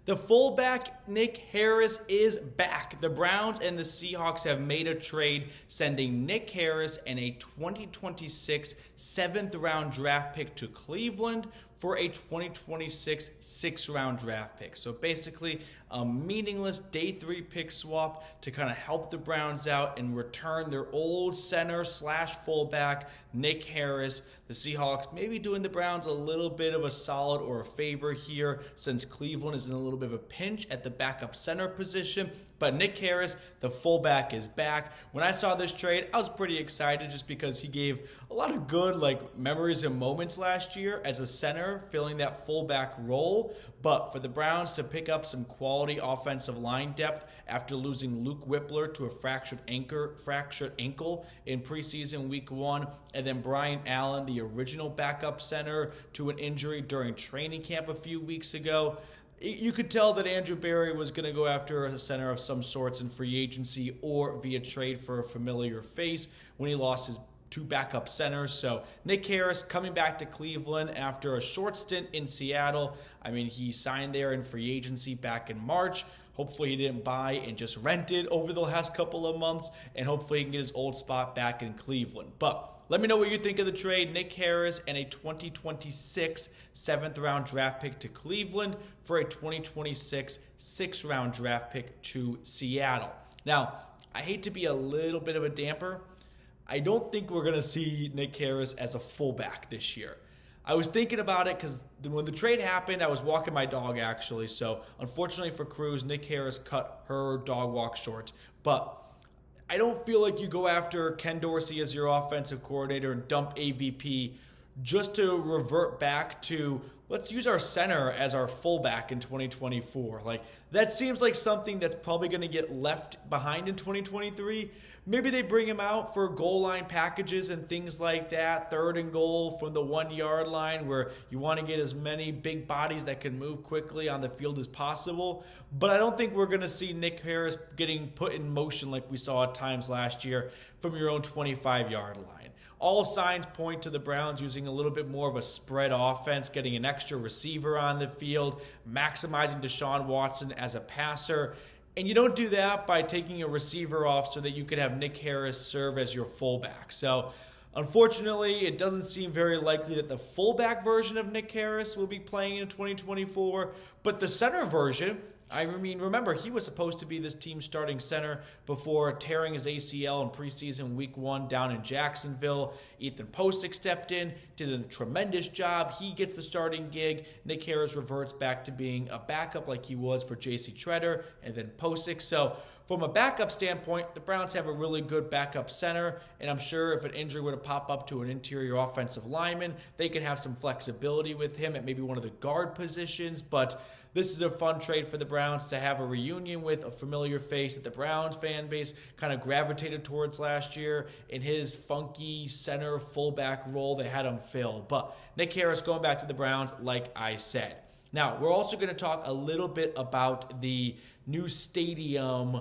The fullback, Nick Harris, is back. The Browns and the Seahawks have made a trade, sending Nick Harris and a 2026 7th-round draft pick to Cleveland for a 2026 6th-round draft pick. So basically, a meaningless day 3 pick swap to kind of help the Browns out and return their old center slash fullback, Nick Harris. The Seahawks maybe doing the Browns a little bit of a solid or a favor here, since Cleveland is in a little bit of a pinch at the backup center position. But Nick Harris, the fullback, is back. When I saw this trade, I was pretty excited just because he gave a lot of good memories and moments last year as a center, filling that fullback role. But for the Browns to pick up some quality offensive line depth after losing Luke Wypler to a fractured ankle in preseason week 1, and then Brian Allen, the original backup center, to an injury during training camp a few weeks ago, you could tell that Andrew Berry was going to go after a center of some sorts in free agency or via trade for a familiar face when he lost his 2 backup centers. So Nick Harris coming back to Cleveland after a short stint in Seattle. I mean, he signed there in free agency back in March. Hopefully he didn't buy and just rented over the last couple of months, and hopefully he can get his old spot back in Cleveland. But let me know what you think of the trade. Nick Harris and a 2026 7th-round draft pick to Cleveland for a 2026 6th-round draft pick to Seattle. Now, I hate to be a little bit of a damper. I don't think we're going to see Nick Harris as a fullback this year. I was thinking about it because when the trade happened, I was walking my dog actually. So unfortunately for Cruz, Nick Harris cut her dog walk short. But I don't feel like you go after Ken Dorsey as your offensive coordinator and dump AVP just to revert back to, let's use our center as our fullback in 2024. That seems like something that's probably going to get left behind in 2023. Maybe they bring him out for goal line packages and things like that, 3rd and goal from the 1-yard line, where you want to get as many big bodies that can move quickly on the field as possible. But I don't think we're going to see Nick Harris getting put in motion like we saw at times last year from your own 25-yard line. All signs point to the Browns using a little bit more of a spread offense, getting an extra receiver on the field, maximizing Deshaun Watson as a passer. And you don't do that by taking a receiver off so that you could have Nick Harris serve as your fullback. So unfortunately, it doesn't seem very likely that the fullback version of Nick Harris will be playing in 2024. But the center version, I mean, remember, he was supposed to be this team's starting center before tearing his ACL in preseason week 1 down in Jacksonville. Ethan Posick stepped in, did a tremendous job. He gets the starting gig. Nick Harris reverts back to being a backup like he was for J.C. Treader and then Posick. So from a backup standpoint, the Browns have a really good backup center, and I'm sure if an injury were to pop up to an interior offensive lineman, they can have some flexibility with him at maybe one of the guard positions. But this is a fun trade for the Browns to have a reunion with a familiar face that the Browns fan base kind of gravitated towards last year in his funky center fullback role they had him fill. But Nick Harris going back to the Browns, like I said. Now, we're also going to talk a little bit about the new stadium,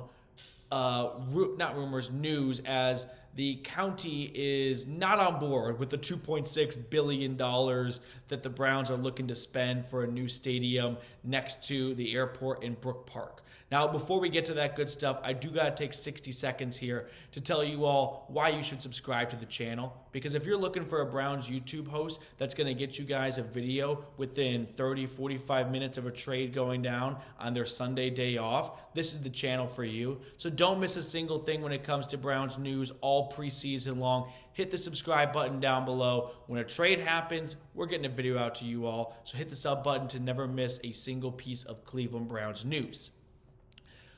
news, as the county is not on board with the $2.6 billion that the Browns are looking to spend for a new stadium next to the airport in Brook Park. Now, before we get to that good stuff, I do got to take 60 seconds here to tell you all why you should subscribe to the channel. Because if you're looking for a Browns YouTube host that's going to get you guys a video within 30, 45 minutes of a trade going down on their Sunday day off, this is the channel for you. So don't miss a single thing when it comes to Browns news all preseason long. Hit the subscribe button down below. When a trade happens, we're getting a video out to you all. So hit the sub button to never miss a single piece of Cleveland Browns news.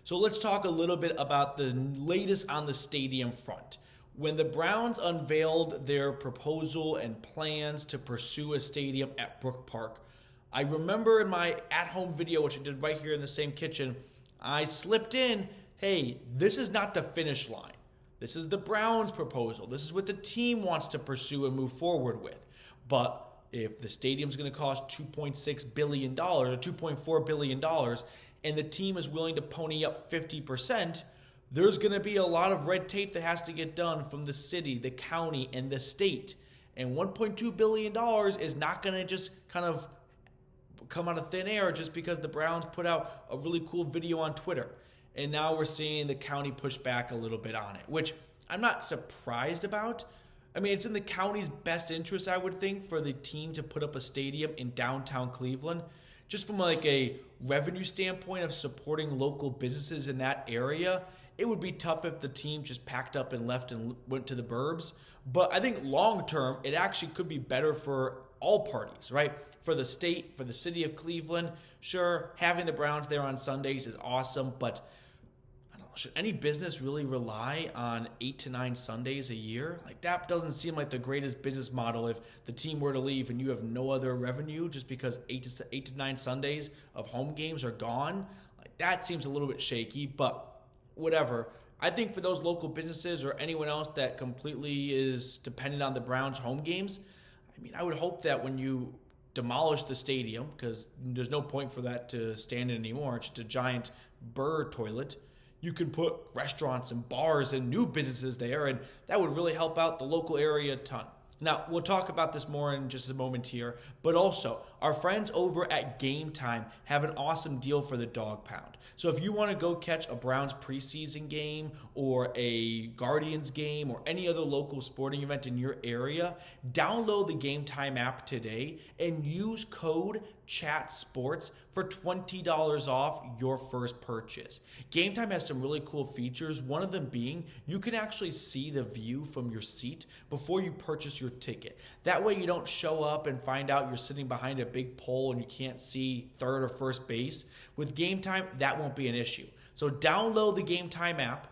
So let's talk a little bit about the latest on the stadium front. When the Browns unveiled their proposal and plans to pursue a stadium at Brook Park, I remember in my at-home video, which I did right here in the same kitchen, I slipped in, hey, this is not the finish line. This is the Browns' proposal. This is what the team wants to pursue and move forward with. But if the stadium's going to cost $2.6 billion or $2.4 billion, and the team is willing to pony up 50%, there's going to be a lot of red tape that has to get done from the city, the county, and the state. And $1.2 billion is not going to just kind of come out of thin air just because the Browns put out a really cool video on Twitter. And now we're seeing the county push back a little bit on it, which I'm not surprised about. I mean, it's in the county's best interest, I would think, for the team to put up a stadium in downtown Cleveland. Just from like a revenue standpoint of supporting local businesses in that area, it would be tough if the team just packed up and left and went to the burbs. But I think long term, it actually could be better for all parties, right? For the state, for the city of Cleveland. Sure, having the Browns there on Sundays is awesome, but I don't know, should any business really rely on 8 to 9 Sundays a year? Like, that doesn't seem like the greatest business model if the team were to leave and you have no other revenue just because 8 to 9 Sundays of home games are gone. Like, that seems a little bit shaky, but whatever. I think for those local businesses or anyone else that completely is dependent on the Browns home games, I mean, I would hope that when you demolish the stadium, because there's no point for that to stand in anymore, it's just a giant burr toilet, you can put restaurants and bars and new businesses there, and that would really help out the local area a ton. Now, we'll talk about this more in just a moment here, but also, our friends over at Game Time have an awesome deal for the Dog Pound. So if you want to go catch a Browns preseason game or a Guardians game or any other local sporting event in your area, download the Game Time app today and use code CHATSPORTS for $20 off your first purchase. Game Time has some really cool features, one of them being you can actually see the view from your seat before you purchase your ticket. That way you don't show up and find out you're sitting behind a big pole and you can't see third or first base. With Game Time, that won't be an issue. So download the Game Time app,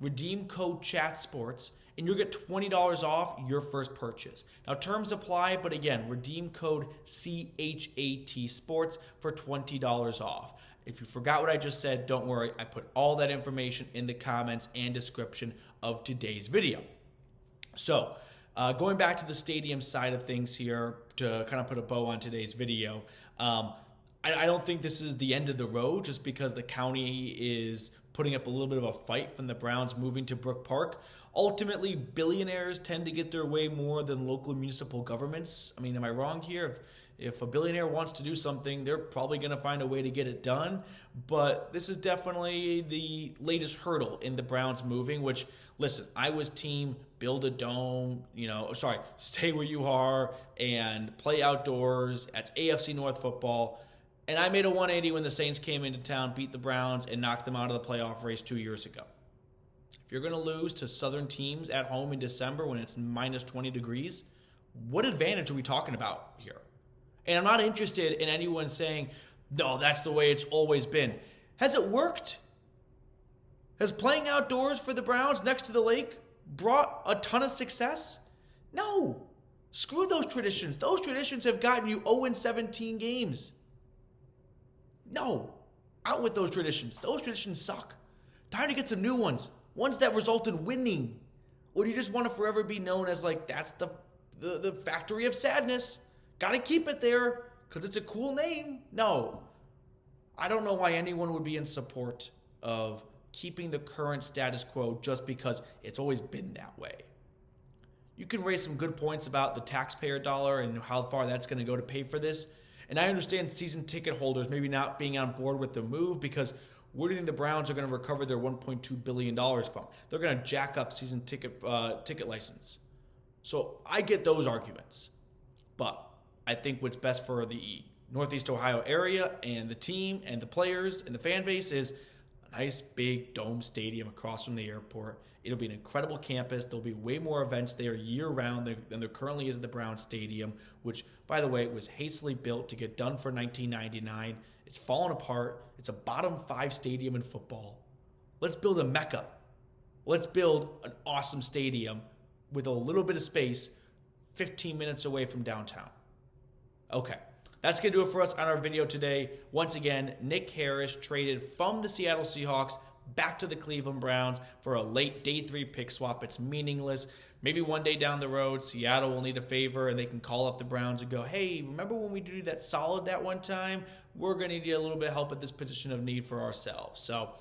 redeem code CHATSPORTS, and you'll get $20 off your first purchase. Now, terms apply, but again, redeem code CHAT Sports for $20 off. If you forgot what I just said, don't worry. I put all that information in the comments and description of today's video. So, going back to the stadium side of things here to kind of put a bow on today's video, I don't think this is the end of the road just because the county is putting up a little bit of a fight from the Browns moving to Brook Park. Ultimately, billionaires tend to get their way more than local municipal governments. I mean, am I wrong here? If a billionaire wants to do something, they're probably going to find a way to get it done. But this is definitely the latest hurdle in the Browns moving, which, listen, I was team build a dome, stay where you are and play outdoors. That's AFC North football. And I made a 180 when the Saints came into town, beat the Browns, and knocked them out of the playoff race 2 years ago. If you're going to lose to Southern teams at home in December when it's minus 20 degrees, what advantage are we talking about here? And I'm not interested in anyone saying, no, that's the way it's always been. Has it worked? Has playing outdoors for the Browns next to the lake brought a ton of success? No. Screw those traditions. Those traditions have gotten you 0-17 games. No. Out with those traditions. Those traditions suck. Time to get some new ones. Ones that result in winning. Or do you just want to forever be known as like, that's the factory of sadness? Gotta keep it there because it's a cool name. No. I don't know why anyone would be in support of keeping the current status quo just because it's always been that way. You can raise some good points about the taxpayer dollar and how far that's going to go to pay for this. And I understand season ticket holders maybe not being on board with the move because where do you think the Browns are going to recover their $1.2 billion from? They're going to jack up season ticket license. So I get those arguments. But I think what's best for the Northeast Ohio area and the team and the players and the fan base is a nice big dome stadium across from the airport. It'll be an incredible campus. There'll be way more events there year-round than there currently is at the Browns Stadium, which, by the way, was hastily built to get done for 1999. It's fallen apart. It's a bottom 5 stadium in football. Let's build a mecca. Let's build an awesome stadium with a little bit of space 15 minutes away from downtown. Okay, that's going to do it for us on our video today. Once again, Nick Harris traded from the Seattle Seahawks back to the Cleveland Browns for a late day 3 pick swap. It's meaningless. Maybe one day down the road, Seattle will need a favor and they can call up the Browns and go, hey, remember when we did that solid that one time? We're going to need a little bit of help at this position of need for ourselves. So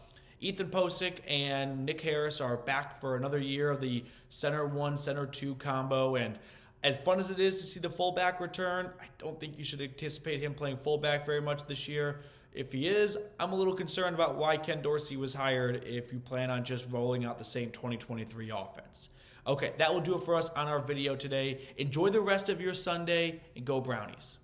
Ethan Posick and Nick Harris are back for another year of the center 1, center 2 combo. And As fun as it is to see the fullback return, I don't think you should anticipate him playing fullback very much this year. If he is, I'm a little concerned about why Ken Dorsey was hired if you plan on just rolling out the same 2023 offense. Okay, that will do it for us on our video today. Enjoy the rest of your Sunday and go Brownies.